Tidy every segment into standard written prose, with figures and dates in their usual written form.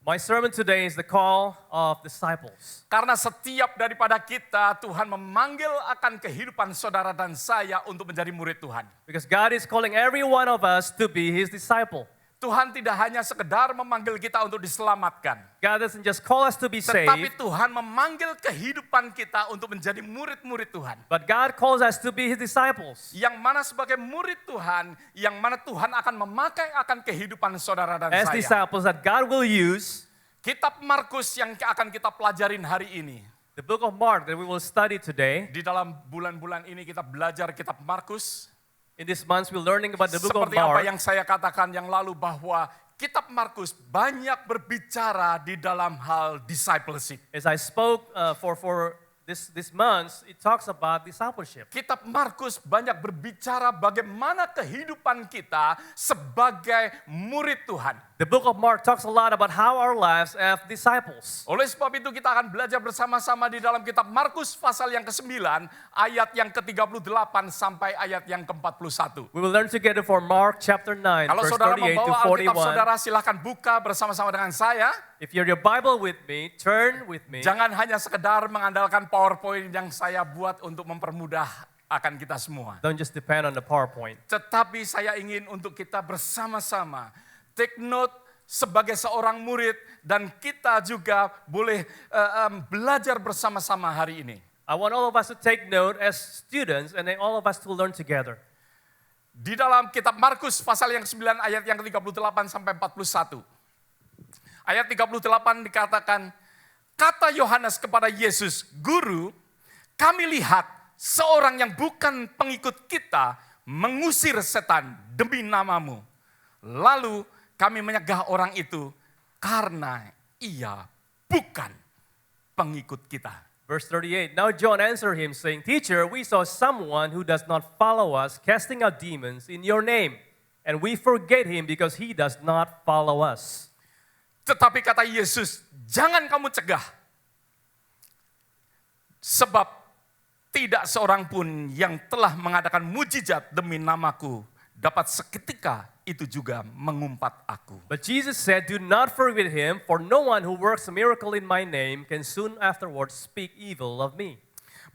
My sermon today is the call of disciples. Karena setiap daripada kita, Tuhan memanggil akan kehidupan saudara dan saya untuk menjadi murid Tuhan. Because God is calling every one of us to be His disciple. Tuhan tidak hanya sekedar memanggil kita untuk diselamatkan. God doesn't just call us to be Tetapi saved, Tuhan memanggil kehidupan kita untuk menjadi murid-murid Tuhan. but God calls us to be His disciples. Yang mana sebagai murid Tuhan, yang mana Tuhan akan memakai akan kehidupan saudara dan As saya. disciples that God will use, Kitab Markus yang akan kita pelajarin hari ini. the book of Mark that we will study today. Di dalam bulan-bulan ini kita belajar kitab Markus. In this month we're learning about the book of Seperti apa Mark. yang saya katakan yang lalu bahwa kitab Markus banyak berbicara di dalam hal discipleship. As I spoke for this month, it talks about discipleship. Kitab Markus banyak berbicara bagaimana kehidupan kita sebagai murid Tuhan. The book of Mark talks a lot about how our lives as disciples. Oleh sebab itu kita akan belajar bersama-sama di dalam kitab Markus pasal yang ke-9 ayat yang ke-38 sampai ayat yang ke-41. We will learn together from Mark chapter 9, Kalau verse saudara 38 to membawa Alkitab 41. saudara silahkan buka bersama-sama dengan saya. If you're your Bible with me, turn with me. Jangan hanya sekedar mengandalkan PowerPoint yang saya buat untuk mempermudah akan kita semua. Don't just depend on the PowerPoint. Tetapi saya ingin untuk kita bersama-sama take note sebagai seorang murid dan kita juga boleh belajar bersama-sama hari ini. I want all of us to take note as students and then all of us to learn together. Di dalam kitab Markus pasal yang 9 ayat yang ke-38 sampai 41. Ayat 38 dikatakan, kata Yohanes kepada Yesus, Guru, kami lihat seorang yang bukan pengikut kita mengusir setan demi namamu. Lalu kami menyegah orang itu karena ia bukan pengikut kita. Verse 38, now John answered him saying, Teacher, we saw someone who does not follow us casting out demons in your name, and we forget him because he does not follow us. Tetapi kata Yesus, jangan kamu cegah. Sebab tidak seorang pun yang telah mengadakan mujizat demi namaku dapat seketika itu juga mengumpat aku. But Jesus said, do not forget him, for no one who works a miracle in my name can soon afterwards speak evil of me.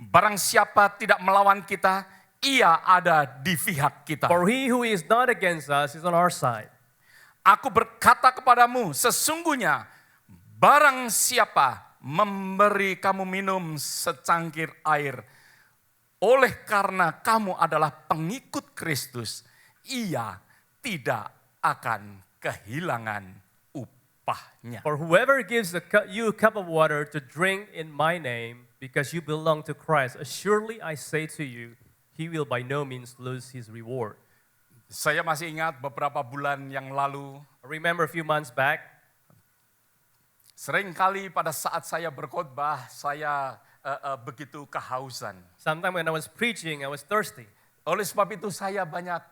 Barang siapa tidak melawan kita, ia ada di pihak kita. For he who is not against us is on our side. Aku berkata kepadamu, sesungguhnya barang siapa memberi kamu minum secangkir air, oleh karena kamu adalah pengikut Kristus, ia tidak akan kehilangan upahnya. For whoever gives you a cup of water to drink in my name, because you belong to Christ, assuredly I say to you, he will by no means lose his reward. Saya masih ingat beberapa bulan yang lalu, I remember a few months back, seringkali pada saat saya berkhotbah, saya begitu kehausan. sometime when I was preaching, I was thirsty. Oleh sebab itu saya banyak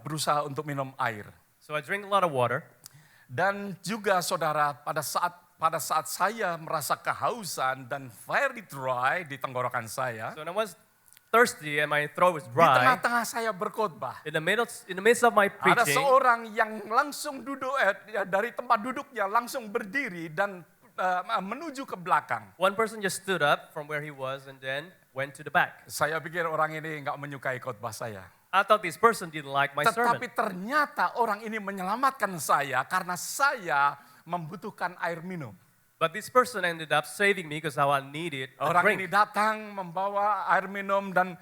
berusaha untuk minum air. So I drink a lot of water. Dan juga saudara, pada saat saya merasa kehausan dan very dry di tenggorokan saya, So when I was thirsty and my throat was di dry, tengah-tengah saya berkhotbah, in the midst of my ada preaching, seorang yang langsung duduk dari tempat duduknya langsung berdiri dan menuju ke belakang. one person just stood up from where he was and then went to the back. Saya pikir orang ini nggak menyukai khotbah saya. I thought this person didn't like my sermon. Tetapi ternyata orang ini menyelamatkan saya karena saya membutuhkan air minum. But this person ended up saving me because I needed a Orang ini drink. datang membawa air minum dan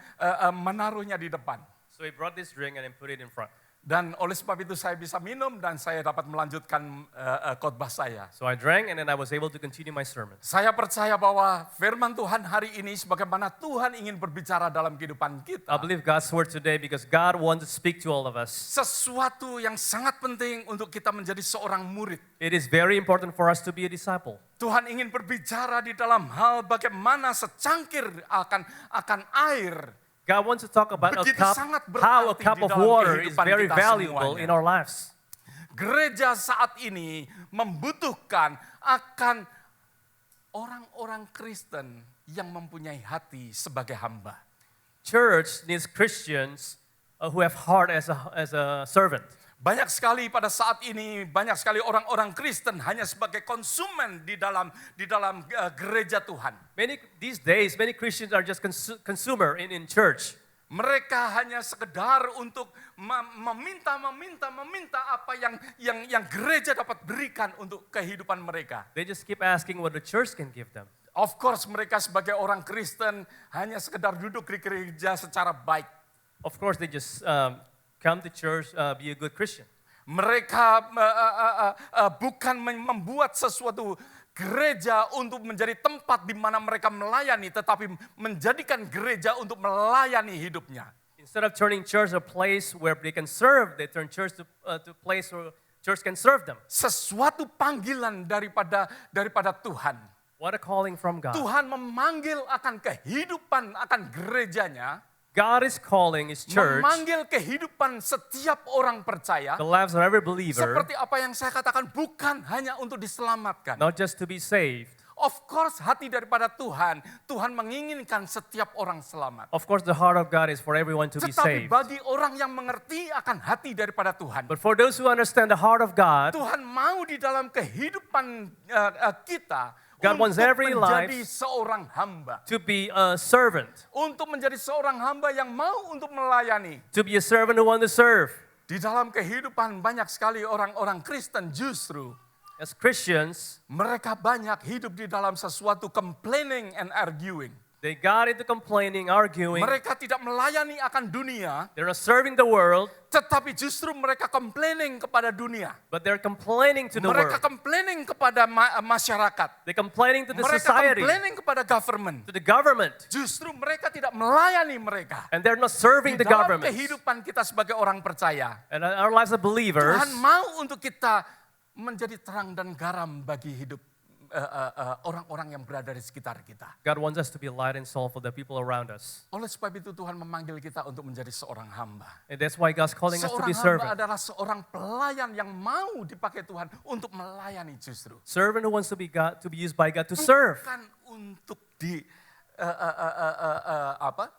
menaruhnya di depan. So he brought this drink and then put it in front. Dan oleh sebab itu saya bisa minum dan saya dapat melanjutkan khotbah saya. So I drank and then I was able to continue my sermon. Saya percaya bahwa firman Tuhan hari ini sebagaimana Tuhan ingin berbicara dalam kehidupan kita. I believe God's word today because God wants to speak to all of us. Sesuatu yang sangat penting untuk kita menjadi seorang murid. It is very important for us to be a disciple. Tuhan ingin berbicara di dalam hal bagaimana secangkir akan air. God wants to talk about Begitu sangat how a berarti cup di of dalam water is kehidupan very kita valuable semuanya. in our lives. Gereja saat ini membutuhkan akan orang-orang Kristen yang mempunyai hati sebagai hamba. Church needs Christians who have heart as a servant. Banyak sekali pada saat ini, banyak sekali orang-orang Kristen hanya sebagai konsumen di dalam gereja Tuhan. These days, many Christians are just consumer in church. Mereka hanya sekedar untuk meminta apa yang gereja dapat berikan untuk kehidupan mereka. They just keep asking what the church can give them. Of course mereka sebagai orang Kristen hanya sekedar duduk di gereja secara baik. Of course, they just come to church, be a good Christian. Mereka bukan membuat sesuatu gereja untuk menjadi tempat di mana mereka melayani, tetapi menjadikan gereja untuk melayani hidupnya. Instead of turning church a place where they can serve, they turn church to a place where church can serve them. Sesuatu panggilan daripada Tuhan. What a calling from God. Tuhan memanggil akan kehidupan akan gerejanya. God is calling His church, Memanggil kehidupan setiap orang percaya. the lives of every believer, Seperti apa yang saya katakan, bukan hanya untuk diselamatkan. not just to be saved. Of course hati daripada Tuhan menginginkan setiap orang selamat. Of course, the heart of God is for everyone to be Tetapi saved. bagi orang yang mengerti akan hati daripada Tuhan, But for those who understand the heart of God, Tuhan mau di dalam kehidupan kita God wants untuk every menjadi life seorang hamba. to be a servant, Untuk menjadi seorang hamba yang mau untuk melayani. to be a servant who wants to serve. Di dalam kehidupan banyak sekali orang-orang Kristen justru As Christians, mereka banyak hidup di dalam sesuatu complaining and arguing. they got into complaining, arguing. Mereka tidak melayani akan dunia, They're not serving the world, tetapi justru mereka complaining kepada dunia. but they're complaining to the Mereka world. complaining kepada masyarakat. They're complaining to the Mereka society, complaining kepada government. to the government, Justru mereka tidak melayani mereka. and they're not serving Di the dalam government. kehidupan kita sebagai orang percaya, And our lives as believers, Tuhan mau untuk kita menjadi terang dan garam bagi hidup orang-orang yang berada di sekitar kita. God wants us to be light and salt for the people around us. Oleh sebab itu Tuhan memanggil kita untuk menjadi seorang hamba. And that's why God's calling us to Seorang be hamba servant. adalah seorang pelayan yang mau dipakai Tuhan untuk melayani justru. Servant who wants to be used by God to serve. Bukan untuk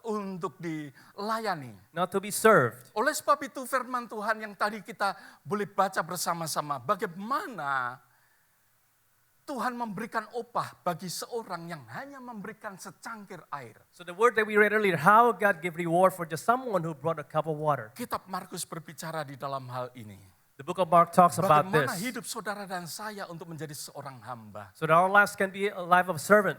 untuk dilayani. Not to be served. Oleh sebab itu firman Tuhan yang tadi kita boleh baca bersama-sama, bagaimana Tuhan memberikan upah bagi seorang yang hanya memberikan secangkir air. So the word that we read earlier, how God gave reward for just someone who brought a cup of water. Kitab Markus berbicara di dalam hal ini. The book of Mark talks about Bagaimana this. hidup saudara dan saya untuk menjadi seorang hamba. So that our lives can be a life of servant.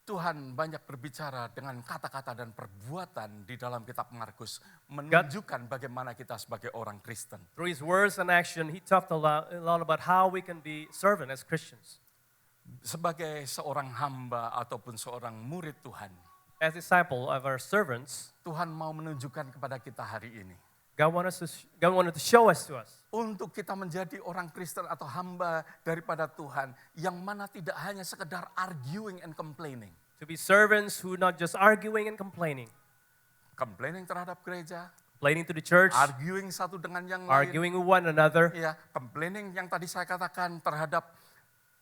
Tuhan banyak berbicara dengan kata-kata dan perbuatan di dalam kitab Markus. Menunjukkan bagaimana kita sebagai orang Kristen. Through his words and action, he talked a lot about how we can be servant as Christians. Sebagai seorang hamba ataupun seorang murid Tuhan. As disciple of our servants, Tuhan mau menunjukkan kepada kita hari ini. God wanted to show us to us. Untuk kita menjadi orang Kristen atau hamba daripada Tuhan yang mana tidak hanya sekedar arguing and complaining. To be servants who not just arguing and complaining. Complaining terhadap gereja, Complaining to the church, arguing satu dengan yang lain. arguing with one another, Ya, complaining yang tadi saya katakan terhadap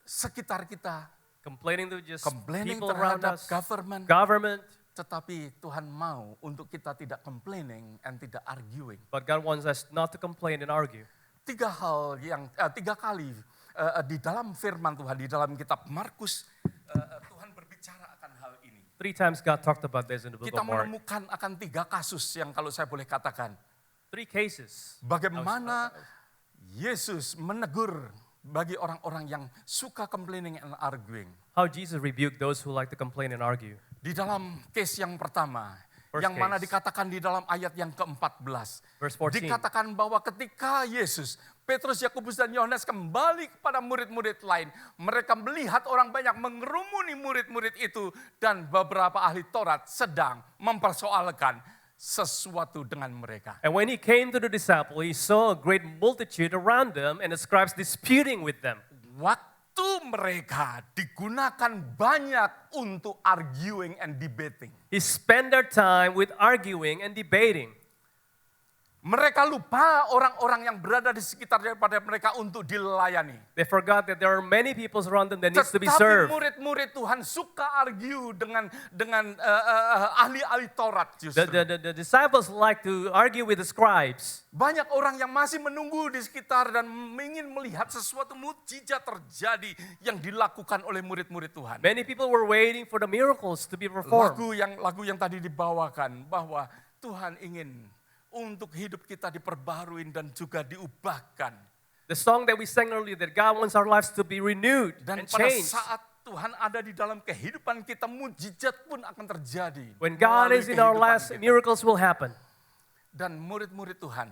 sekitar kita, complaining to just complaining people around terhadap us, government. government. Tetapi Tuhan mau untuk kita tidak complaining and tidak arguing. But God wants us not to complain and argue. Tiga kali di dalam firman Tuhan, di dalam kitab Markus, Tuhan berbicara akan hal ini. 3 times God talked about this in the book Kita of Mark. menemukan akan 3 kasus yang kalau saya boleh katakan. 3 cases. Bagaimana Yesus menegur bagi orang-orang yang suka complaining and arguing. How Jesus rebuked those who like to complain and argue. Di dalam case yang pertama, First yang mana case. dikatakan di dalam ayat yang ke-14. Verse 14. Dikatakan bahwa ketika Yesus, Petrus, Yakobus, dan Yohanes kembali kepada murid-murid lain. Mereka melihat orang banyak mengerumuni murid-murid itu. Dan beberapa ahli Taurat sedang mempersoalkan sesuatu dengan mereka. And when he came to the disciples, he saw a great multitude around them and the scribes disputing with them. Waktu mereka digunakan banyak untuk arguing and debating. He spent their time with arguing and debating. Mereka lupa orang-orang yang berada di sekitar daripada mereka untuk dilayani. They forgot that there are many people around them that needs to be Tetapi served. murid-murid Tuhan suka argue dengan ahli-ahli Taurat justru. The disciples like to argue with the scribes. Banyak orang yang masih menunggu di sekitar dan ingin melihat sesuatu mujizat terjadi yang dilakukan oleh murid-murid Tuhan. Many people were waiting for the miracles to be performed. Lagu yang tadi dibawakan bahwa Tuhan ingin untuk hidup kita diperbarui dan juga diubahkan. The song that we sang earlier, that God wants our lives to be renewed Dan and pada changed. saat Tuhan ada di dalam kehidupan kita, mujizat pun akan terjadi. When God melalui is in our kehidupan lives, kita. miracles will happen. Dan murid-murid Tuhan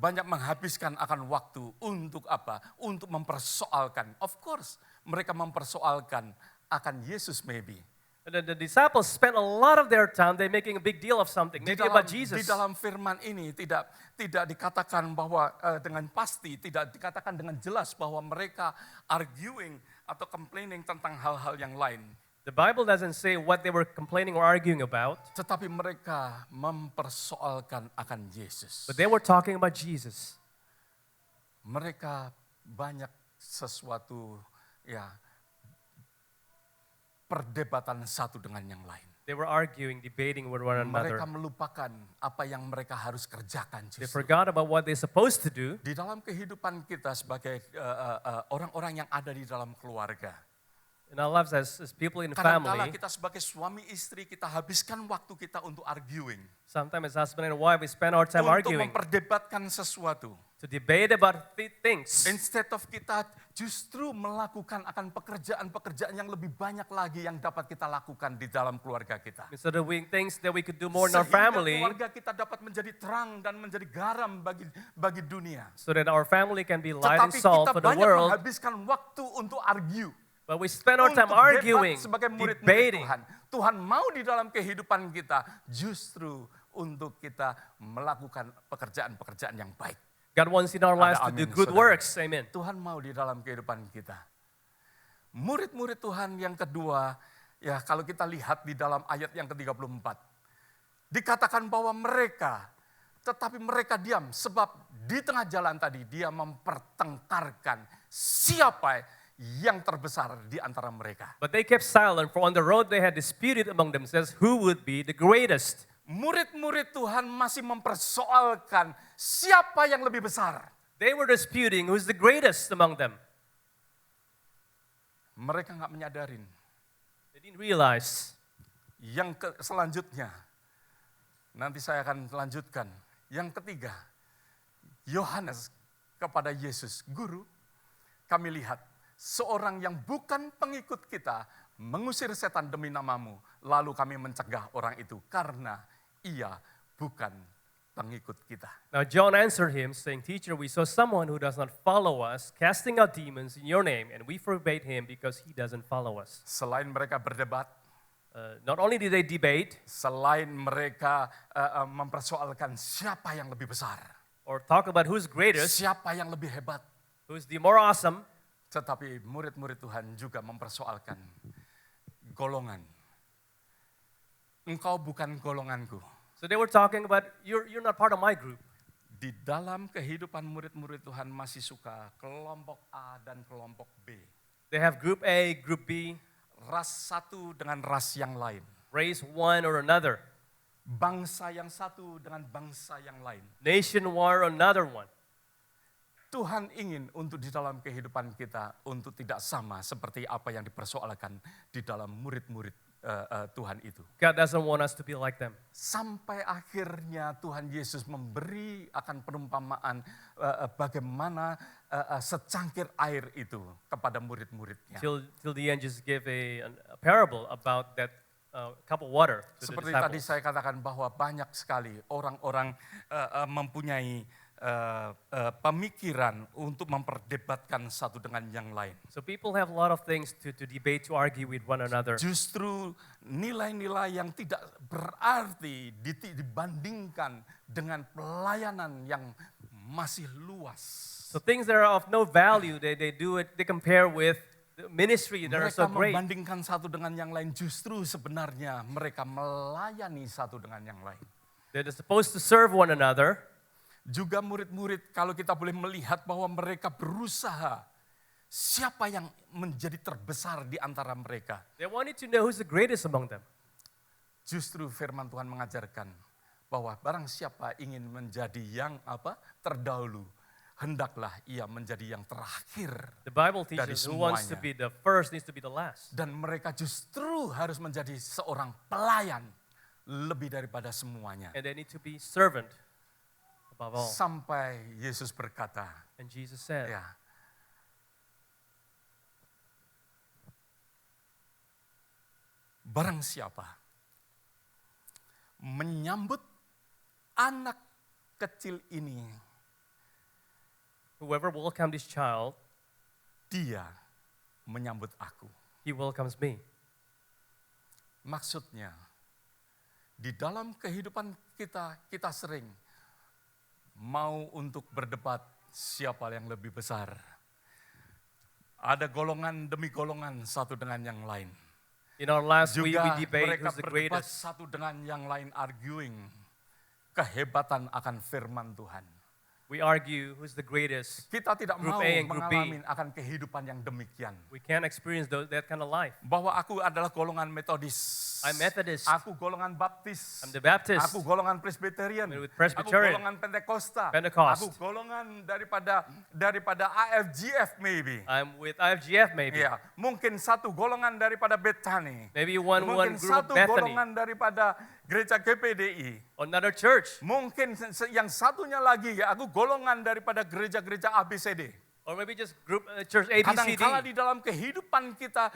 banyak menghabiskan akan waktu untuk apa? Untuk mempersoalkan. Of course, mereka mempersoalkan akan Yesus maybe. The disciples spent a lot of their time, they're making a big deal of something, maybe about Jesus. Di dalam firman ini tidak dikatakan bahwa dengan pasti, tidak dikatakan dengan jelas bahwa mereka arguing atau complaining tentang hal-hal yang lain. The Bible doesn't say what they were complaining or arguing about, Tetapi mereka mempersoalkan akan Yesus. but they were talking about Jesus. Mereka banyak sesuatu perdebatan satu dengan yang lain. They were arguing, debating with one another. Mereka melupakan apa yang mereka harus kerjakan They justru. forgot about what they're supposed to do. Di dalam kehidupan kita sebagai orang-orang yang ada di dalam keluarga. In our lives as people in the Kadang-kala family, kita sebagai suami istri, kita habiskan waktu kita untuk arguing. sometimes as husband and wife, we spend our time Untuk arguing, memperdebatkan sesuatu. to debate about things. Instead of kita justru melakukan akan pekerjaan-pekerjaan yang lebih banyak lagi yang dapat kita lakukan di dalam keluarga kita. Instead of doing things that we could do more in our Sehingga family, keluarga kita dapat menjadi terang dan menjadi garam bagi dunia. so that our family can be light and Tetapi salt kita for the banyak world, menghabiskan waktu untuk argue. but we spend our time Untuk debat arguing, sebagai murid-murid debating. Tuhan. Tuhan mau di dalam kehidupan kita justru untuk kita melakukan pekerjaan-pekerjaan yang baik. God wants in our lives to Ada do amin, good saudara. works. Amen. Tuhan mau di dalam kehidupan kita. Murid-murid Tuhan yang kedua, ya kalau kita lihat di dalam ayat yang ke-34. Dikatakan bahwa tetapi mereka diam sebab di tengah jalan tadi dia mempertengkarkan siapa yang terbesar di antara mereka. But they kept silent, for on the road they had disputed among themselves who would be the greatest. Murid-murid Tuhan masih mempersoalkan siapa yang lebih besar. They were disputing who's the greatest among them. Mereka nggak menyadarin. They didn't realize. Selanjutnya, nanti saya akan lanjutkan. Yang ketiga, Yohanes kepada Yesus, Guru, kami lihat seorang yang bukan pengikut kita mengusir setan demi namamu, lalu kami mencegah orang itu karena ia bukan pengikut kita. Now John answered him, saying, Teacher, we saw someone who does not follow us, casting out demons in your name, and we forbade him because he doesn't follow us. Selain mereka berdebat, Not only did they debate selain mereka mempersoalkan siapa yang lebih besar, or talk about who's greatest, siapa yang lebih hebat, who's the more awesome, tetapi murid-murid Tuhan juga mempersoalkan golongan. Engkau bukan golonganku. so they were talking about, you're not part of my group. Di dalam kehidupan murid-murid Tuhan masih suka kelompok A dan kelompok B. They have group A, group B, Ras satu dengan ras yang lain. race one or another, Bangsa yang satu dengan bangsa yang lain. nation one or another one. Tuhan ingin untuk di dalam kehidupan kita untuk tidak sama seperti apa yang dipersoalkan di dalam murid-murid Tuhan itu. God doesn't want us to be like them. Sampai akhirnya Tuhan Yesus memberi akan perumpamaan bagaimana secangkir air itu kepada murid-muridnya. Till the end, just give a parable about that cup of water to the Seperti tadi disciples. saya katakan bahwa banyak sekali orang-orang mempunyai pemikiran untuk memperdebatkan satu dengan yang lain. So people have a lot of things to debate, to argue with one another. Justru nilai-nilai yang tidak berarti dibandingkan dengan pelayanan yang masih luas. So things that are of no value, they compare with the ministry that are Mereka so great. membandingkan satu dengan yang lain, justru sebenarnya mereka melayani satu dengan yang lain. They're supposed to serve one another. Juga murid-murid kalau kita boleh melihat bahwa mereka berusaha siapa yang menjadi terbesar di antara mereka. They wanted to know who's the greatest among them. Justru firman Tuhan mengajarkan bahwa barang siapa ingin menjadi yang terdahulu, hendaklah ia menjadi yang terakhir. The Bible Dari teaches who wants to semuanya. be the first needs to be the last. Dan mereka justru harus menjadi seorang pelayan lebih daripada semuanya. And they need to be servant above all. Sampai Yesus berkata, And Jesus said, ya, barang siapa menyambut anak kecil ini, whoever welcomed this child, dia menyambut aku. he welcomes me. Maksudnya, di dalam kehidupan kita sering mau untuk berdebat siapa yang lebih besar. Ada golongan demi golongan satu dengan yang lain. In our last week, Juga we debate mereka who's the berdebat greatest. satu dengan yang lain, arguing kehebatan akan firman Tuhan. We argue who's the greatest. Kita tidak Group mau A and Group B. mengalami akan kehidupan yang demikian. We can't experience that kind of life. Bahwa aku adalah golongan Metodis. I'm Methodist. Aku golongan Baptis. I'm the Baptist. Aku golongan Presbyterian. I'm with Aku Presbyterian. golongan Pentakosta. Pentecost. Aku golongan daripada AFGF maybe. I'm with IFGF maybe. Ya, mungkin satu golongan daripada Bethany. Maybe one Mungkin group satu Bethany. golongan daripada gereja GPDI. Another church. Mungkin yang satunya lagi ya, aku golongan daripada gereja-gereja ABCD. Or maybe just group church ABCD. Kadang-kala di dalam kehidupan kita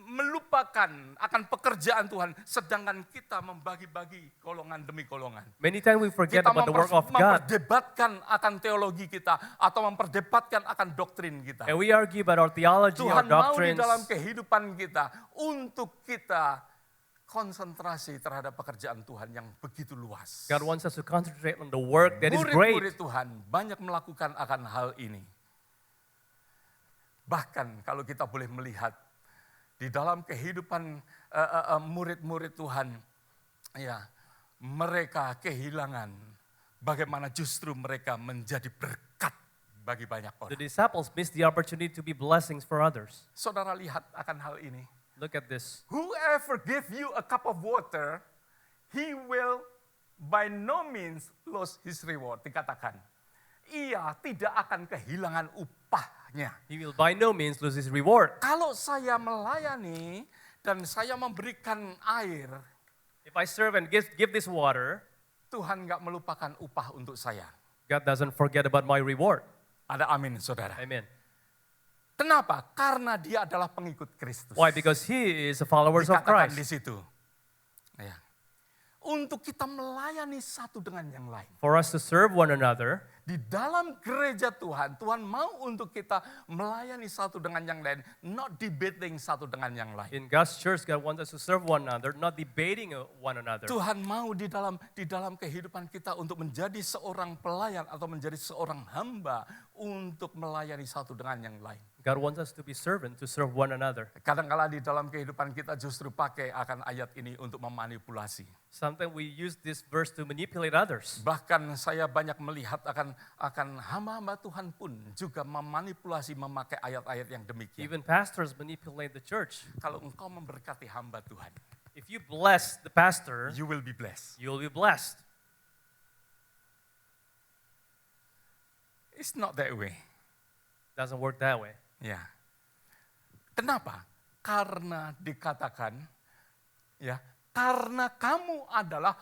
melupakan akan pekerjaan Tuhan, sedangkan kita membagi-bagi golongan demi golongan. Many times we forget Kita about the work of God. memperdebatkan akan teologi kita atau memperdebatkan akan doktrin kita. And we argue about our theology, our Tuhan mau di doctrines. dalam kehidupan kita untuk kita konsentrasi terhadap pekerjaan Tuhan yang begitu luas. God wants us to concentrate on the work that is great. Murid-murid Tuhan banyak melakukan akan hal ini. Bahkan kalau kita boleh melihat di dalam kehidupan murid-murid Tuhan, ya, mereka kehilangan bagaimana justru mereka menjadi berkat bagi banyak The orang. disciples missed the opportunity to be blessings for others. Saudara lihat akan hal ini. Look at this. Whoever give you a cup of water, he will by no means lose his reward. Dikatakan, ia tidak akan kehilangan upahnya. He will by no means lose his reward. Kalau saya melayani dan saya memberikan air, If I serve and give this water, Tuhan nggak melupakan upah untuk saya. God doesn't forget about my reward. Ada amin, saudara. Amen. Kenapa? Karena dia adalah pengikut Kristus. Why? Because he is a follower of Dikatakan di Christ. situ. Ya. Untuk kita melayani satu dengan yang lain. For us to serve one another, Di dalam gereja Tuhan, Tuhan mau untuk kita melayani satu dengan yang lain, not debating satu dengan yang lain. in God's church, God wants us to serve one another, not debating one another. Tuhan mau di dalam kehidupan kita untuk menjadi seorang pelayan atau menjadi seorang hamba untuk melayani satu dengan yang lain. God wants us to be servant, to serve one another. Kadang-kala di dalam kehidupan kita justru pakai akan ayat ini untuk memanipulasi. Sometimes we use this verse to manipulate others. Bahkan saya banyak melihat akan hamba-hamba Tuhan pun juga memanipulasi memakai ayat-ayat yang demikian. Even pastors manipulate the church. Kalau engkau memberkati hamba Tuhan, If you bless the pastor, you will be blessed. you will be blessed. It's not that way. Doesn't work that way. Ya. Kenapa? Karena dikatakan, ya, karena kamu adalah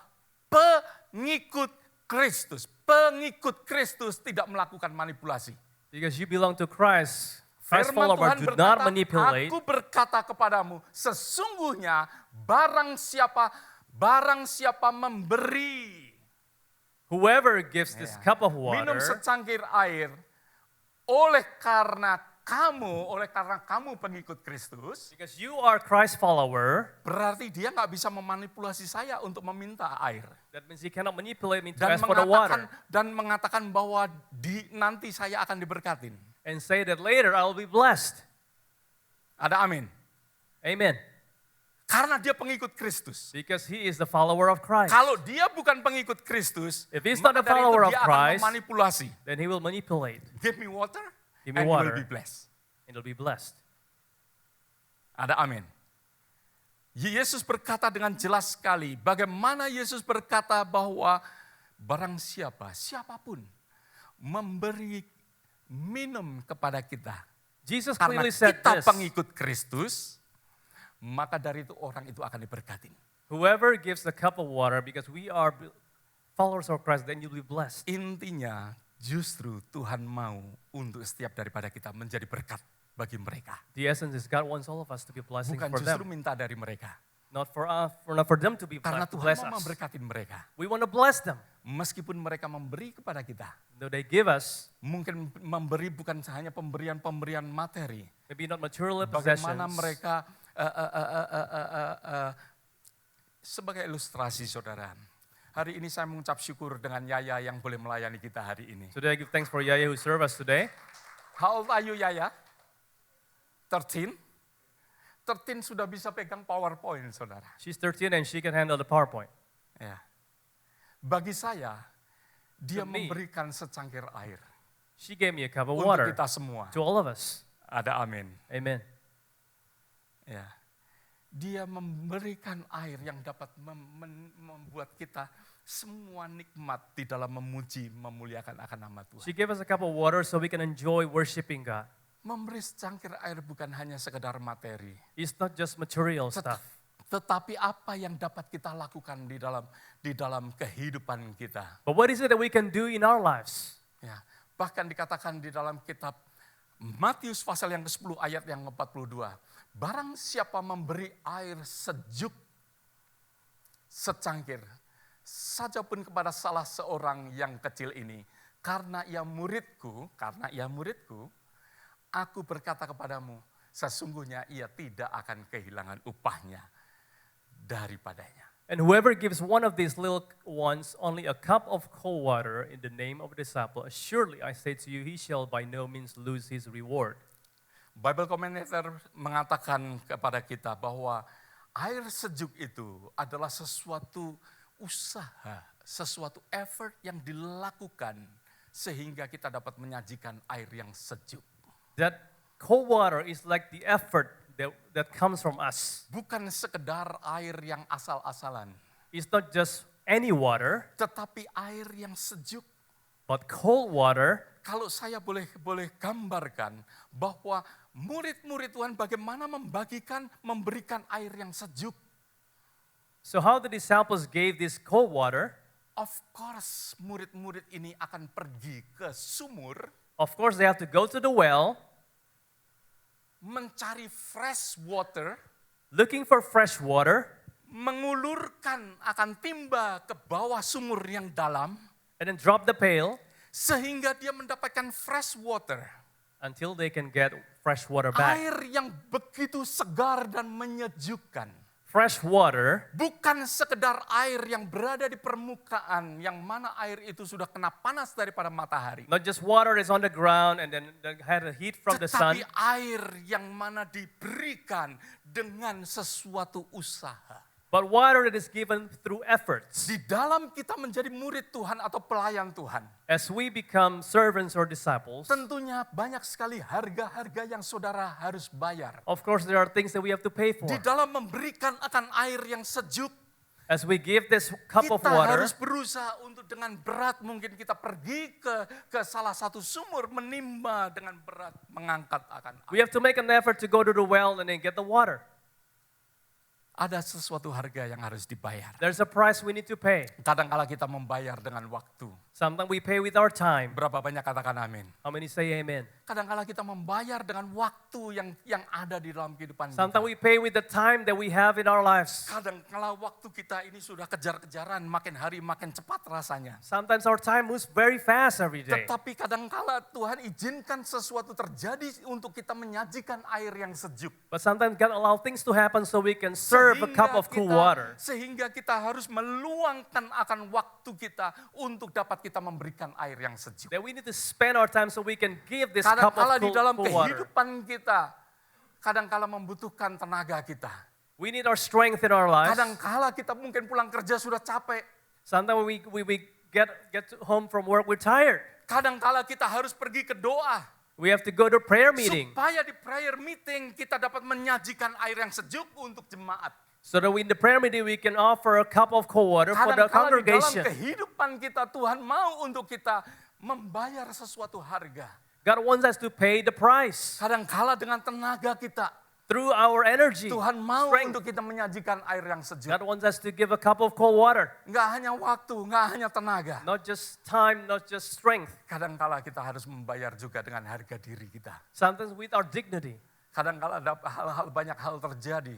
pengikut Kristus. Pengikut Kristus tidak melakukan manipulasi. Because you belong to Christ. Christ Firman follower Tuhan do not berkata, manipulate. aku berkata kepadamu, sesungguhnya barang siapa memberi, Whoever gives this cup of minum water, secangkir air, oleh karena kamu pengikut Kristus, because you are Christ follower, berarti dia nggak bisa memanipulasi saya untuk meminta air. that means he cannot manipulate me to Dan ask for the water. mengatakan bahwa nanti saya akan diberkatin. And say that later I will be blessed. Ada amin. Amen. Karena dia pengikut Kristus. Because he is the follower of Christ. Kalau dia bukan pengikut Kristus, If he's not maka a dari itu follower of dia akan Christ, memanipulasi. then he will manipulate. Give me water, Give me and you water. will be blessed. And he'll be blessed. Ada amin. Yesus berkata dengan jelas sekali, bagaimana Yesus berkata bahwa barang siapapun memberi minum kepada kita. Jesus Karena clearly said kita this. pengikut Kristus, maka dari itu orang itu akan diberkati. Whoever gives the cup of water because we are followers of Christ, then you'll be blessed. Intinya justru Tuhan mau untuk setiap daripada kita menjadi berkat bagi mereka. The essence is God wants all of us to be blessing Bukan for justru them. minta dari mereka. Not for them to be Karena blessed, to Tuhan bless mau us. memberkati mereka. We want to bless them. Meskipun mereka memberi kepada kita. Though they give us, Mungkin memberi bukan hanya pemberian-pemberian materi. maybe not material Bagaimana possessions. mereka sebagai ilustrasi saudara. Hari ini saya mengucap syukur dengan Yaya yang boleh melayani kita hari ini. Today I give thanks for Yaya who served us today. How old are you Yaya? 13? 13 sudah bisa pegang PowerPoint saudara. She's 13 and she can handle the PowerPoint. Ya. Bagi saya, dia To me, memberikan secangkir air. She gave me a cup of Untuk water kita semua. to all of us. Ada amin. Amen. Ya. Dia memberikan air yang dapat membuat kita semua nikmat di dalam memuji, memuliakan akan nama Tuhan. She gave us a cup of water so we can enjoy worshiping God. Memberi secangkir air bukan hanya sekedar materi. It's not just material stuff. Tetapi apa yang dapat kita lakukan di dalam kehidupan kita. But what is it that we can do in our lives? Ya, bahkan dikatakan di dalam kitab Matius pasal yang ke-10 ayat yang ke-42. Barang siapa memberi air sejuk secangkir saja pun kepada salah seorang yang kecil ini. Karena ia muridku, aku berkata kepadamu, sesungguhnya ia tidak akan kehilangan upahnya daripadanya. And whoever gives one of these little ones only a cup of cold water in the name of a disciple, assuredly I say to you, he shall by no means lose his reward. Bible commentator mengatakan kepada kita bahwa air sejuk itu adalah sesuatu usaha, sesuatu effort yang dilakukan sehingga kita dapat menyajikan air yang sejuk. That cold water is like the effort that comes from us. Bukan sekedar air yang asal-asalan, It's not just any water, tetapi air yang sejuk. but cold water. Kalau saya boleh gambarkan bahwa murid-murid Tuhan bagaimana memberikan air yang sejuk. So how the disciples gave this cold water? Of course, murid-murid ini akan pergi ke sumur, Of course, they have to go to the well, mencari fresh water, looking for fresh water, mengulurkan akan timba ke bawah sumur yang dalam, and then drop the pail sehingga dia mendapatkan fresh water. until they can get fresh water back. Air yang begitu segar dan menyejukkan. Fresh water, Bukan sekedar air yang berada di permukaan, yang mana air itu sudah kena panas daripada matahari. not just water that's on the ground and then had a heat from the sun, Tetapi air yang mana diberikan dengan sesuatu usaha. but water that is given through efforts. Di dalam kita menjadi murid Tuhan atau pelayan Tuhan, As we become servants or disciples, tentunya banyak sekali harga-harga yang saudara harus bayar. of course there are things that we have to pay for. Di dalam memberikan akan air yang sejuk, As we give this cup of kita water, harus berusaha untuk dengan berat mungkin kita pergi ke salah satu sumur, menimba dengan berat, mengangkat akan we air. have to make an effort to go to the well and then get the water. Ada sesuatu harga yang harus dibayar. There's a price we need to pay. Kadang-kala kita membayar dengan waktu. Sometimes we pay with our time. Berapa banyak katakan amin? How many say amen? Kadang-kala kita membayar dengan waktu yang ada di dalam kehidupan Sometimes kita. we pay with the time that we have in our lives. Kadang-kala waktu kita ini sudah kejar-kejaran, makin hari makin cepat rasanya. Sometimes our time moves very fast every day. Tetapi kadang-kala Tuhan izinkan sesuatu terjadi untuk kita menyajikan air yang sejuk. But sometimes God allow things to happen so we can serve a cup of cool water. Sehingga kita harus meluangkan akan waktu kita untuk dapat kita memberikan air yang sejuk. That we need to spend our time so we can give this cup Kadang-kala of di dalam cool water. kehidupan kita, kadang-kala membutuhkan tenaga kita. We need our strength in our lives. Kadangkala kita mungkin pulang kerja sudah capek. Sometimes we get home from work, we're tired. Kadangkala kita harus pergi ke doa. We have to go to prayer meeting. Supaya di prayer meeting kita dapat menyajikan air yang sejuk untuk jemaat. So that in the prayer meeting we can offer a cup of cold water for the Kadangkala di dalam congregation. kehidupan kita Tuhan mau untuk kita membayar sesuatu harga. God wants us to pay the price Kadangkala dengan tenaga kita through our energy. Tuhan mau strength. untuk kita menyajikan air yang sejuk. God wants us to give a cup of cold water. Enggak hanya waktu, enggak hanya tenaga. Not just time, not just strength. Kadangkala kita harus membayar juga dengan harga diri kita. Sometimes with our dignity. Kadangkala banyak hal terjadi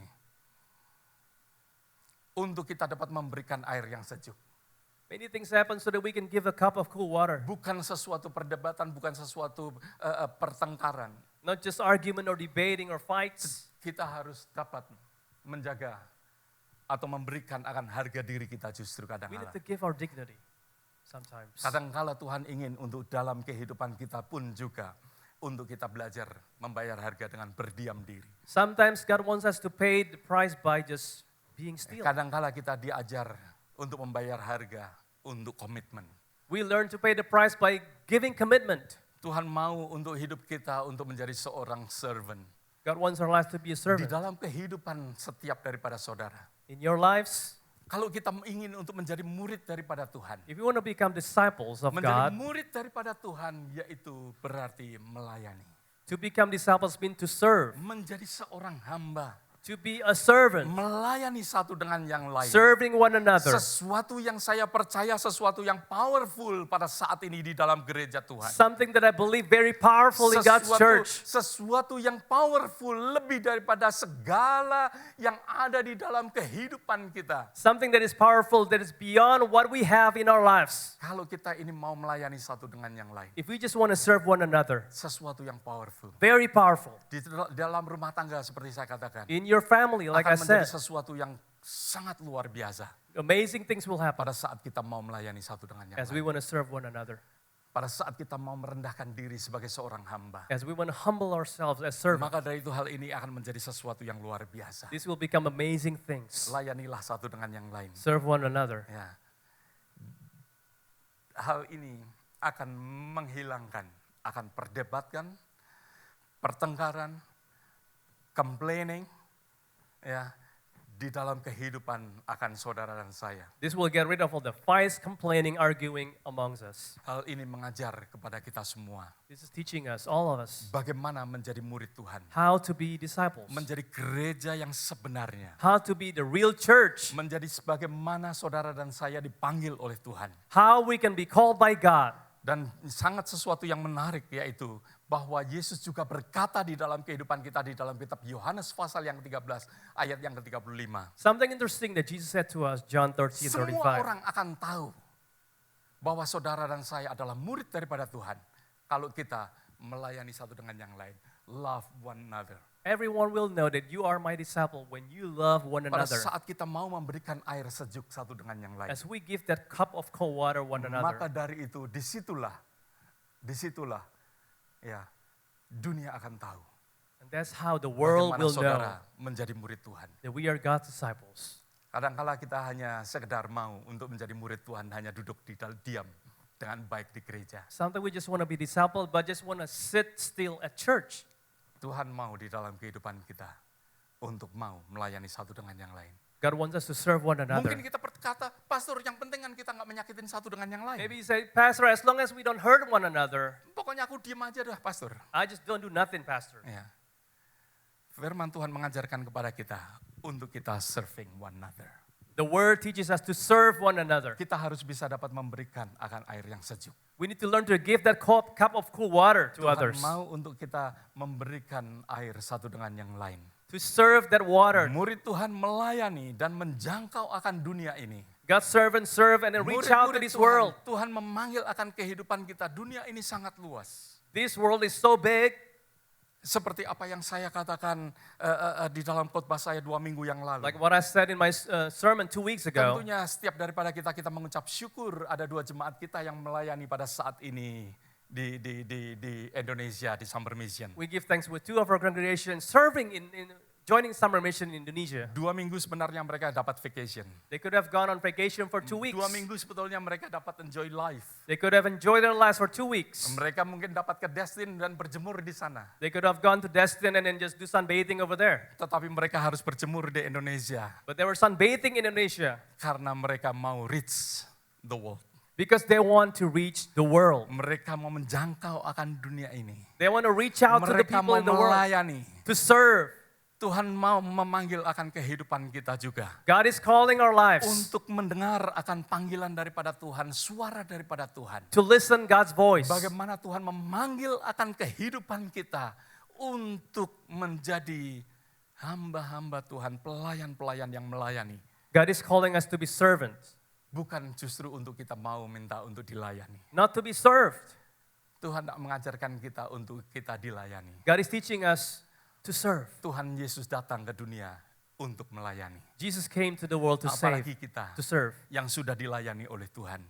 untuk kita dapat memberikan air yang sejuk. Many things happen so that we can give a cup of cool water. Bukan sesuatu perdebatan, bukan sesuatu pertengkaran. Not just argument or debating or fights. Kita harus dapat menjaga atau memberikan akan harga diri kita justru We need kadang-kala. to give our dignity sometimes. Kadang-kala Tuhan ingin untuk dalam kehidupan kita pun juga untuk kita belajar membayar harga dengan berdiam diri. Sometimes God wants us to pay the price by just being still. Kadang-kala kita diajar untuk membayar harga untuk komitmen. We learn to pay the price by giving commitment. Tuhan mau untuk hidup kita untuk menjadi seorang servant. God wants our lives to be a Di servant. dalam kehidupan setiap daripada saudara. In your lives, Kalau kita ingin untuk menjadi murid daripada Tuhan. if you want to become disciples of Menjadi God, murid daripada Tuhan yaitu berarti melayani. to become disciples means to serve, Menjadi seorang hamba. to be a servant, Melayani satu dengan yang lain. serving one another. Sesuatu yang saya percaya, sesuatu yang powerful pada saat ini di dalam gereja Tuhan. Something that I believe very powerful in God's church. Sesuatu yang powerful lebih daripada segala yang ada di dalam kehidupan kita. Something that is powerful, that is beyond what we have in our lives. Kalau kita ini mau melayani satu dengan yang lain. If we just want to serve one another, Sesuatu yang powerful. very powerful. Di dalam rumah tangga seperti saya katakan. In your family, like I akan menjadi said, sesuatu yang sangat luar biasa. amazing things will happen Pada saat kita mau melayani satu dengan yang as we lain. want to serve one another, Pada saat kita mau merendahkan diri sebagai seorang hamba. as we want to humble ourselves as servants. Maka dari itu hal ini akan menjadi sesuatu yang luar biasa. This will become amazing things. Layanilah satu dengan yang lain. Serve one another. Ya. Hal ini akan menghilangkan, akan perdebatkan, pertengkaran, complaining, ya, di dalam kehidupan akan saudara dan saya. This will get rid of all the fights, complaining, arguing amongst us. Hal ini mengajar kepada kita semua This is teaching us, all of us, bagaimana menjadi murid Tuhan, how to be disciples, menjadi gereja yang sebenarnya, how to be the real church, menjadi sebagaimana saudara dan saya dipanggil oleh Tuhan. how we can be called by God. Dan sangat sesuatu yang menarik yaitu bahwa Yesus juga berkata di dalam kehidupan kita di dalam kitab Yohanes pasal yang 13 ayat yang ke-35. Something interesting that Jesus said to us, John 13, Semua 35. orang akan tahu bahwa saudara dan saya adalah murid daripada Tuhan kalau kita melayani satu dengan yang lain. Love one another. Everyone will know that you are my disciple when you love one Pada another. saat kita mau memberikan air sejuk satu dengan yang lain. As we give that cup of cold water one Maka another, dari itu disitulah ya dunia akan tahu and that's how the world bagaimana will know saudara menjadi murid Tuhan. that we are God's disciples. Kadang-kala kita hanya sekedar mau untuk menjadi murid Tuhan, hanya duduk diam dengan baik di gereja. Sometimes we just want to be discipled, but just want to sit still at church. Tuhan mau di dalam kehidupan kita untuk mau melayani satu dengan yang lain. God wants us to serve one Mungkin another. kita berkata, pastor yang penting kan kita nggak menyakitin satu dengan yang lain. Maybe you say, Pastor, as long as we don't hurt one another, Pokoknya aku diem aja dah pastor. I just don't do nothing, Pastor. Ya. Firman Tuhan mengajarkan kepada kita untuk kita serving one another. The word teaches us to serve one another. Kita harus bisa dapat memberikan akan air yang sejuk. We need to learn to give that cup of cool water to Tuhan others. mau untuk kita memberikan air satu dengan yang lain. To serve that water. Murid Tuhan melayani dan menjangkau akan dunia ini. God's servants serve and then reach out to Murid-murid this Tuhan, world. Tuhan memanggil akan kehidupan kita. Dunia ini sangat luas. This world is so big. Seperti apa yang saya katakan di dalam khotbah saya 2 minggu yang lalu. Like what I said in my sermon 2 weeks ago. Tentunya setiap daripada kita mengucap syukur ada 2 jemaat kita yang melayani pada saat ini di Indonesia, di Summer Mission. We give thanks with 2 of our congregations serving in joining summer mission in Indonesia. 2 minggu sebenarnya mereka dapat vacation. They could have gone on vacation for 2 weeks. 2 minggu sebetulnya mereka dapat enjoy life. They could have enjoyed their lives for 2 weeks. Mereka mungkin dapat ke Destin dan berjemur di sana. They could have gone to Destin and then just do sunbathing over there. Tetapi mereka harus berjemur di Indonesia But they were sunbathing in Indonesia karena mereka mau reach the world. because they want to reach the world. Mereka mau menjangkau akan dunia ini. They want to reach out to the Mereka people mau in the world melayani. to serve. Tuhan mau memanggil akan kehidupan kita juga. God is calling our lives Untuk mendengar akan panggilan daripada Tuhan, suara daripada Tuhan. to listen God's voice. Bagaimana Tuhan memanggil akan kehidupan kita untuk menjadi hamba-hamba Tuhan, pelayan-pelayan yang melayani. God is calling us to be servants, Bukan justru untuk kita mau minta untuk dilayani. not to be served. Tuhan tidak mengajarkan kita untuk kita dilayani. God is teaching us to serve. Tuhan Yesus datang ke dunia untuk melayani. Jesus came to the world to save, Apalagi kita to serve. yang sudah dilayani oleh Tuhan.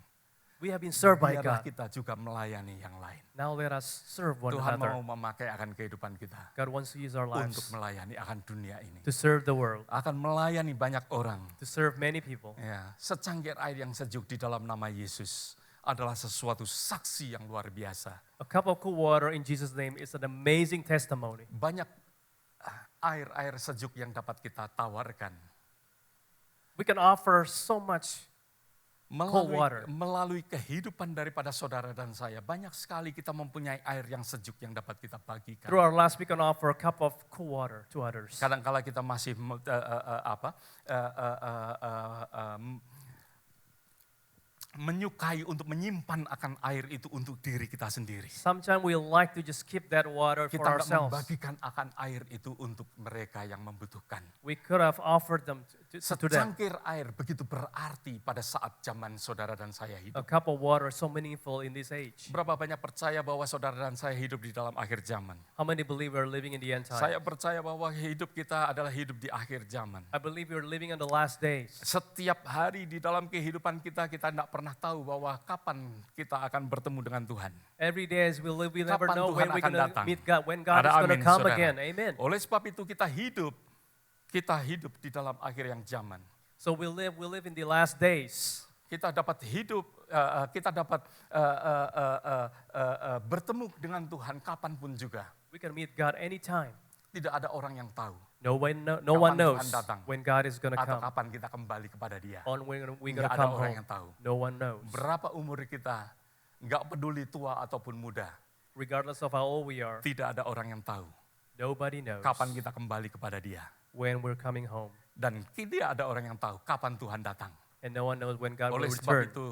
We have been served by Biarlah God. kita juga melayani yang lain. Now let us serve one Tuhan another. mau memakai akan kehidupan kita God wants to use our untuk lives melayani akan dunia ini. to serve the world, Akan melayani banyak orang. to serve many people. Ya, secangkir air yang sejuk di dalam nama Yesus adalah sesuatu saksi yang luar biasa. A cup of cool water in Jesus' name is an amazing testimony. Banyak air-air sejuk yang dapat kita tawarkan. We can offer so much. Cold water. Melalui kehidupan daripada saudara dan saya, banyak sekali kita mempunyai air yang sejuk yang dapat kita bagikan. Through our lives, we can offer a cup of cool water to others. Kadang-kala kita masih menyukai untuk menyimpan akan air itu untuk diri kita sendiri. Sometimes we like to just keep that water for Kita tidak ourselves. membagikan akan air itu untuk mereka yang membutuhkan. We could have offered them to them. Secangkir air begitu berarti pada saat zaman saudara dan saya A hidup. cup of water is so meaningful in this age. Berapa banyak percaya bahwa saudara dan saya hidup di dalam akhir zaman? How many believe we're living in the end time? Saya percaya bahwa hidup kita adalah hidup di akhir zaman. I believe we're living in the last days. Setiap hari di dalam kehidupan kita tidak pernah tahu bahwa kapan kita akan bertemu dengan Tuhan. Every day as we live, we never Kapan know Tuhan when we're akan going to datang. meet God, when God Ada is going to amin, come saudara. again. Amen. Oleh sebab itu kita hidup di dalam akhir yang zaman. So we live in the last days. Kita dapat hidup, kita dapat bertemu dengan Tuhan kapanpun juga. We can meet God anytime. Tidak ada orang yang tahu No one Kapan knows Tuhan datang. when God is going to atau come. kapan kita kembali kepada Dia. On when we're Nggak going to ada come orang home. yang tahu. No one knows. Berapa umur kita, nggak peduli tua ataupun muda, Regardless of how old we are, tidak ada orang yang tahu nobody knows kapan kita kembali kepada Dia. when we're coming home. Dan tidak ada orang yang tahu kapan Tuhan datang. And no one knows when God will Oleh sebab return. itu,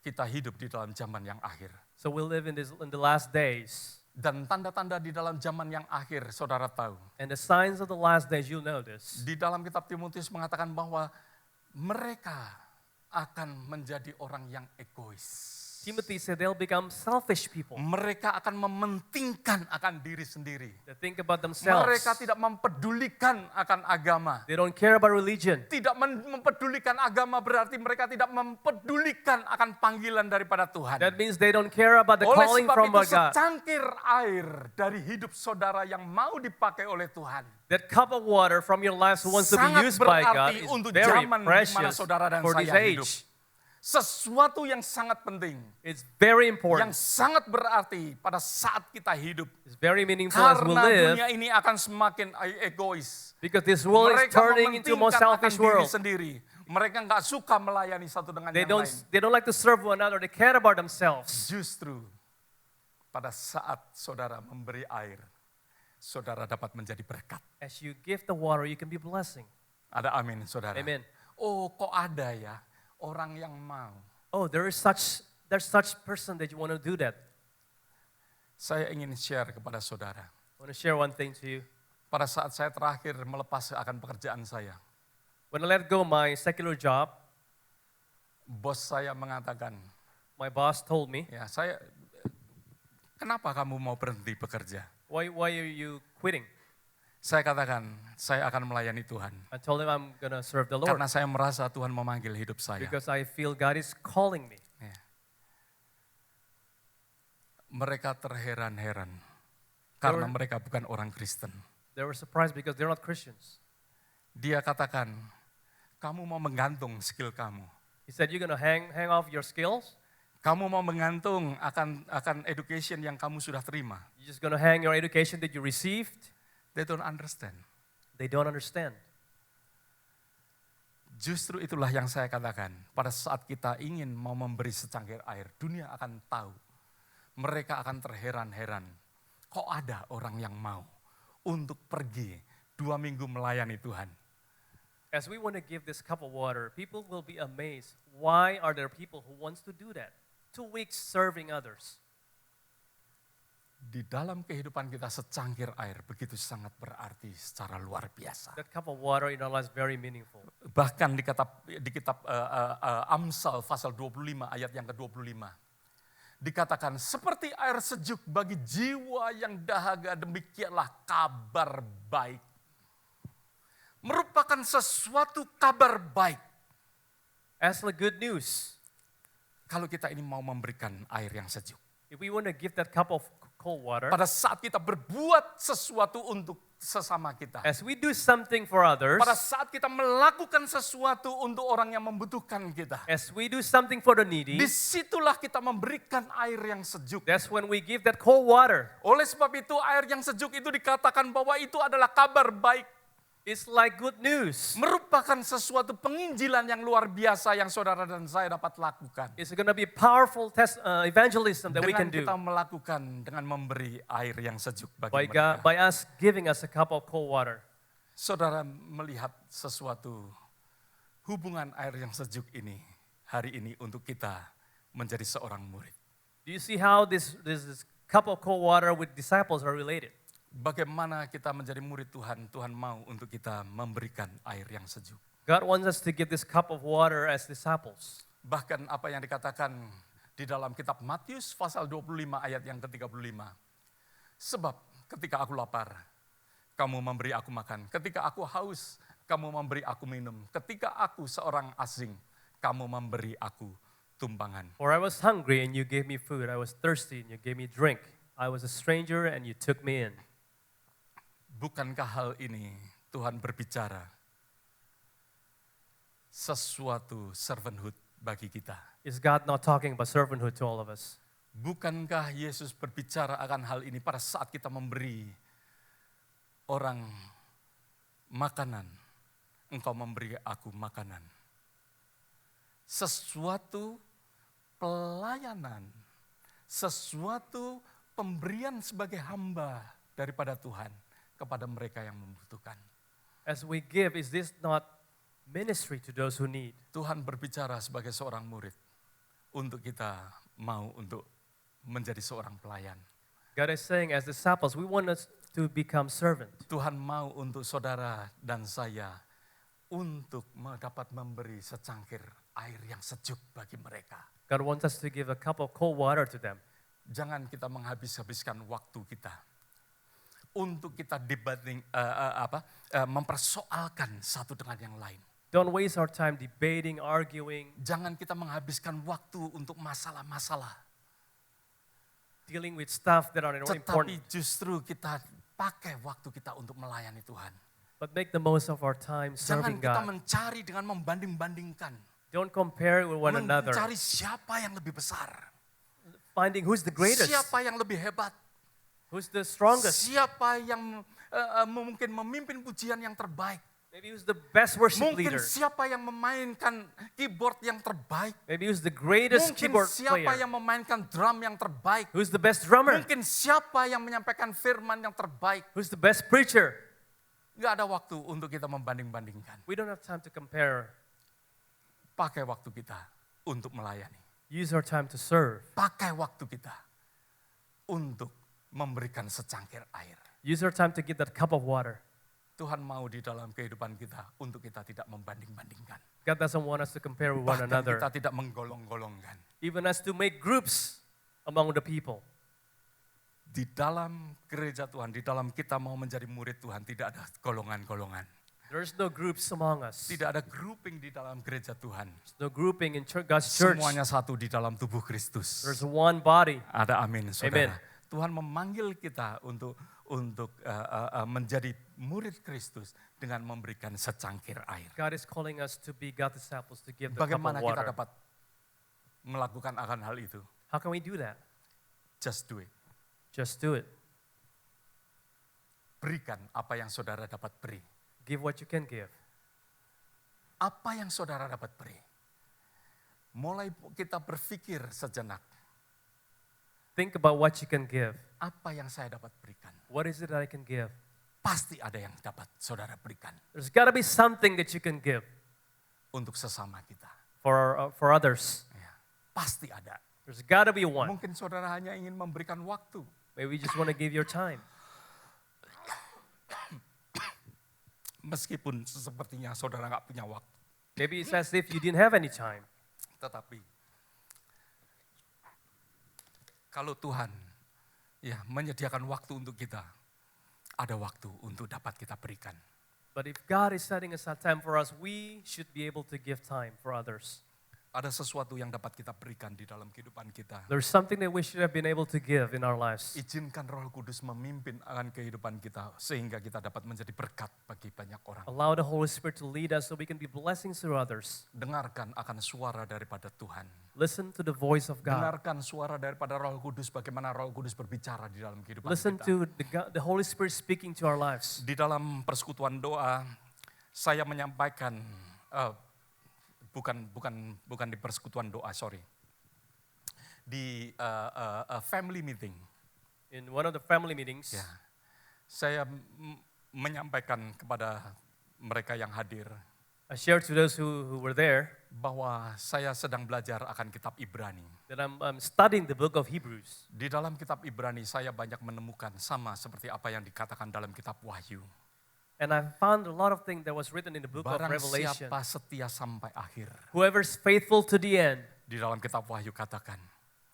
kita hidup di dalam zaman yang akhir. So we live in the last days. Dan tanda-tanda di dalam zaman yang akhir, saudara tahu. And the signs of the last days, you'll notice. Di dalam kitab Timotius mengatakan bahwa mereka akan menjadi orang yang egois. Timothy said they'll become selfish people. Mereka akan mementingkan akan diri sendiri. They think about themselves. Mereka tidak mempedulikan akan agama. They don't care about religion. Tidak mempedulikan agama berarti mereka tidak mempedulikan akan panggilan daripada Tuhan. That means they don't care about the Oleh calling sebab from itu God. secangkir air dari hidup saudara yang mau dipakai oleh Tuhan. That cup of water from your lives who wants to be Sangat used by God berarti is untuk very zaman di mana precious saudara dan for this saya hidup. age. Sesuatu yang sangat penting. It's very Yang important. sangat berarti pada saat kita hidup. It's very meaningful as we Karena live dunia ini akan semakin egois. because this world is Mereka turning into a more mementingkan akan selfish diri world. sendiri. Mereka nggak suka melayani satu dengan yang lain. They don't like to serve one another. They care about themselves. Justru pada saat saudara memberi air, saudara dapat menjadi berkat. As you give the water, you can be blessing. Ada amin, saudara. Amen. Oh, kok ada ya orang yang mau. Oh, there's such person that you want to do that. Saya ingin share kepada saudara. I want to share one thing to you. Pada saat saya terakhir melepas akan pekerjaan saya, When I let go my secular job, bos saya mengatakan, my boss told me, ya kenapa kamu mau berhenti bekerja? why are you quitting? Saya katakan, saya akan melayani Tuhan. I told him I'm going to serve the Lord Karena saya merasa Tuhan memanggil hidup saya. because I feel God is calling me. Ya. Mereka terheran-heran karena mereka bukan orang Kristen. They were surprised because they're not Christians. Dia katakan, kamu mau menggantung skill kamu. He said, you're going to hang off your skills? Kamu mau menggantung akan education yang kamu sudah terima. You're just going to hang your education that you received? They don't understand. They don't understand. Justru itulah yang saya katakan, pada saat kita ingin mau memberi secangkir air, dunia akan tahu. Mereka akan terheran-heran, kok ada orang yang mau untuk pergi 2 minggu melayani Tuhan. As we want to give this cup of water, people will be amazed. Why are there people who wants to do that? 2 weeks serving others. Di dalam kehidupan kita secangkir air begitu sangat berarti secara luar biasa. That cup of water in our lives is very meaningful. Bahkan di kitab Amsal pasal 25 ayat yang ke-25. Dikatakan seperti air sejuk bagi jiwa yang dahaga, demikianlah kabar baik. Merupakan sesuatu kabar baik. As the good news, Kalau kita ini mau memberikan air yang sejuk. if we want to give that cup of cold water, Pada saat kita berbuat sesuatu untuk sesama kita. as we do something for others, Pada saat kita melakukan sesuatu untuk orang yang membutuhkan kita. as we do something for the needy, Disitulah kita memberikan air yang sejuk. that's when we give that cold water. Oleh sebab itu air yang sejuk itu dikatakan bahwa itu adalah kabar baik. It's like good news. Merupakan sesuatu penginjilan yang luar biasa yang saudara dan saya dapat lakukan. It's going to be powerful evangelism that we Dengan can do kita melakukan, dengan memberi air yang sejuk bagi by mereka. by us giving us a cup of cold water. Saudara melihat sesuatu hubungan air yang sejuk ini hari ini untuk kita menjadi seorang murid. Do you see how this cup of cold water with disciples are related? Bagaimana kita menjadi murid Tuhan, Tuhan mau untuk kita memberikan air yang sejuk. God wants us to give this cup of water as disciples. Bahkan apa yang dikatakan di dalam kitab Matius pasal 25 ayat yang ke-35. Sebab ketika aku lapar, kamu memberi aku makan. Ketika aku haus, kamu memberi aku minum. Ketika aku seorang asing, kamu memberi aku tumpangan. For I was hungry and you gave me food. I was thirsty and you gave me drink. I was a stranger and you took me in. Bukankah hal ini Tuhan berbicara sesuatu servanthood bagi kita? Is God not talking about servanthood to all of us? Bukankah Yesus berbicara akan hal ini pada saat kita memberi orang makanan, engkau memberi aku makanan. Sesuatu pelayanan, sesuatu pemberian sebagai hamba daripada Tuhan kepada mereka yang membutuhkan. As we give, is this not ministry to those who need? Tuhan berbicara sebagai seorang murid untuk kita mau untuk menjadi seorang pelayan. God is saying as disciples, we want us to become servant. Tuhan mau untuk saudara dan saya untuk dapat memberi secangkir air yang sejuk bagi mereka. God wants us to give a cup of cold water to them. Jangan kita menghabis-habiskan waktu kita untuk kita mempersoalkan satu dengan yang lain. Don't waste our time debating, arguing, Jangan kita menghabiskan waktu untuk masalah-masalah. dealing with stuff that are not important. Tetapi justru kita pakai waktu kita untuk melayani Tuhan. But make the most of our time Jangan serving kita God. mencari dengan membanding-bandingkan. Don't compare with one another. Mencari siapa yang lebih besar. Finding who's the greatest, Siapa yang lebih hebat. who's the strongest, Siapa yang mungkin memimpin pujian yang terbaik. maybe who's the best worship Mungkin leader, siapa yang memainkan keyboard yang terbaik. maybe who's the greatest Mungkin keyboard siapa player, yang memainkan drum yang terbaik. who's the best drummer, Mungkin siapa yang menyampaikan firman yang terbaik. who's the best preacher. Gak ada waktu untuk kita membanding-bandingkan. We don't have time to compare. Pakai waktu kita untuk melayani. Use our time to serve. Pakai waktu kita untuk memberikan secangkir air. Use our time to give that cup of water. Tuhan mau di dalam kehidupan kita untuk kita tidak membanding-bandingkan. God doesn't want us to compare with one Bahkan another, kita tidak menggolong-golongkan. even us to make groups among the people. Di dalam gereja Tuhan, di dalam kita mau menjadi murid Tuhan, tidak ada golongan-golongan. There's no groups among us. Tidak ada grouping di dalam gereja Tuhan. There's no grouping in God's church. Semuanya satu di dalam tubuh Kristus. There's one body. Ada amin, saudara. Amen. Tuhan memanggil kita untuk untuk menjadi murid Kristus dengan memberikan secangkir air. God is calling us to be God disciples, to give the cup of Bagaimana kita water. dapat melakukan akan hal itu? How can we do that? Just do it. Just do it. Berikan apa yang saudara dapat beri. Give what you can give. Apa yang saudara dapat beri? Mulai kita berpikir sejenak, Think about what you can give. apa yang saya dapat berikan? What is it that I can give? Pasti ada yang dapat saudara berikan There's got to be something that you can give untuk sesama kita. for others. Ya, pasti ada. There's got to be one. Mungkin saudara hanya ingin memberikan waktu. Maybe you just want to give your time. Meskipun sepertinya saudara nggak punya waktu. Maybe it's as if you didn't have any time. Tetapi kalau Tuhan ya menyediakan waktu untuk kita, ada waktu untuk dapat kita berikan. But if God is setting aside time for us, we should be able to give time for others. Ada sesuatu yang dapat kita berikan di dalam kehidupan kita. There's something that we should have been able to give in our lives. Izinkan Roh Kudus memimpin akan kehidupan kita sehingga kita dapat menjadi berkat bagi banyak orang. Allow the Holy Spirit to lead us so we can be blessings to others. Dengarkan akan suara daripada Tuhan. Listen to the voice of God. Dengarkan suara daripada Roh Kudus, bagaimana Roh Kudus berbicara di dalam kehidupan Listen kita. to the Holy Spirit speaking to our lives. Di dalam persekutuan doa, saya menyampaikan, bukan di persekutuan doa, sorry. Di family meeting. In one of the family meetings, Ya, saya menyampaikan kepada mereka yang hadir I shared to those who were there bahwa saya sedang belajar akan kitab Ibrani. that I'm studying the book of Hebrews. Di dalam kitab Ibrani saya banyak menemukan sama seperti apa yang dikatakan dalam kitab Wahyu. And I found a lot of things that was written in the book of Barang Revelation. siapa setia sampai akhir. Whoever's faithful to the end, Di dalam kitab Wahyu katakan.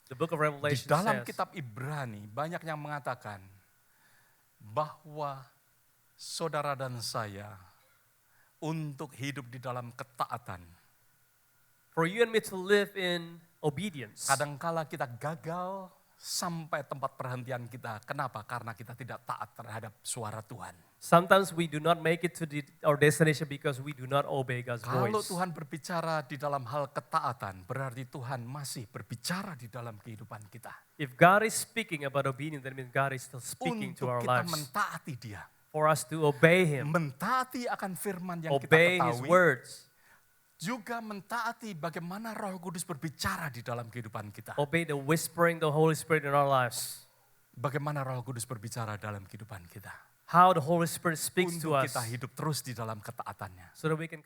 the book of Di Revelation dalam says, kitab Ibrani banyak yang mengatakan bahwa saudara dan saya untuk hidup di dalam ketaatan. for you and me to live in obedience. Kadangkala kita gagal sampai tempat perhentian kita. Kenapa? Karena kita tidak taat terhadap suara Tuhan. Sometimes we do not make it to our destination because we do not obey God's Kalau voice. Tuhan berbicara di dalam hal ketaatan, berarti Tuhan masih berbicara di dalam kehidupan kita. If God is speaking about obedience, that means God is still speaking to Untuk our kita lives. mentaati Dia. For us to obey Him, Mentaati akan firman yang kita obey His ketahui. words, Juga mentaati bagaimana Roh Kudus berbicara di dalam kehidupan kita. obey the whispering the Holy Spirit in our lives. Bagaimana Roh Kudus berbicara dalam kehidupan kita. How the Holy Spirit speaks to Untuk us kita hidup terus di dalam ketaatannya. so that we can